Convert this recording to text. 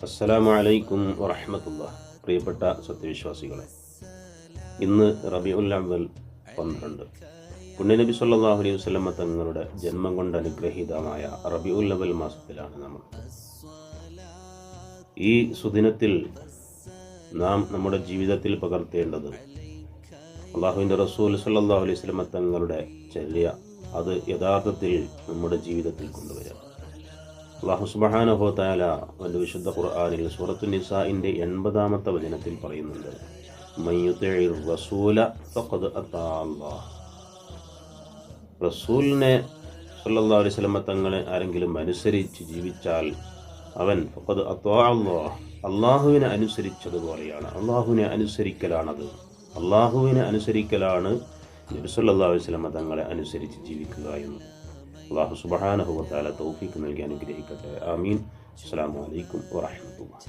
അസ്സലാമു അലൈക്കും വറഹ്മത്തുള്ളാഹി. പ്രിയപ്പെട്ട സത്യവിശ്വാസികളെ, ഇന്ന് റബീഉൽ അവ്വൽ 12. പുണ്യനബി സല്ലല്ലാഹു അലൈഹി വസല്ലമ തങ്ങളുടെ ജന്മം കൊണ്ട് അനുഗ്രഹീതമായ റബീഉൽ അവ്വൽ മാസത്തിലാണ് നമ്മൾ. ഈ സുദിനത്തിൽ നാം നമ്മുടെ ജീവിതത്തിൽ പകർത്തേണ്ടത് അള്ളാഹുവിൻ്റെ റസൂൽ സല്ലല്ലാഹു അലൈഹി വസല്ലമ തങ്ങളുടെ ചര്യ, അത് യഥാർത്ഥത്തിൽ നമ്മുടെ ജീവിതത്തിൽ കൊണ്ടുവരിക. അല്ലാഹു സുബ്ഹാനഹു വ തആല അവൻ്റെ വിശുദ്ധ ഖുർആനിൽ സൂറത്തു നിസാഇൻ്റെ 80-ാമത്തെ വചനത്തിൽ പറയുന്നുണ്ട്, മയ്യുതിഇർ റസൂല ഫഖദ് അതാ അല്ലാഹ്. റസൂലിനെ സല്ലല്ലാഹു അലൈഹി വസല്ലമ തങ്ങളെ ആരെങ്കിലും അനുസരിച്ച് ജീവിച്ചാൽ അവൻ ഫഖദ് അതാ അല്ലാഹ്, അള്ളാഹുവിനെ അനുസരിച്ചതുപോലെയാണ്. അള്ളാഹുവിനെ അനുസരിക്കലാണത്. അള്ളാഹുവിനെ അനുസരിക്കലാണ് നബി സല്ലല്ലാഹു അലൈഹി വസല്ലമ തങ്ങളെ അനുസരിച്ച് ജീവിക്കുക എന്ന്. അല്ലാഹു സുബ്ഹാനഹു വ തആല തൗഫീഖ് നൽകി അനുഗ്രഹിക്കട്ടെ. ആമീൻ. അസ്സലാമു അലൈക്കും വറഹ്മത്തുള്ളാഹി.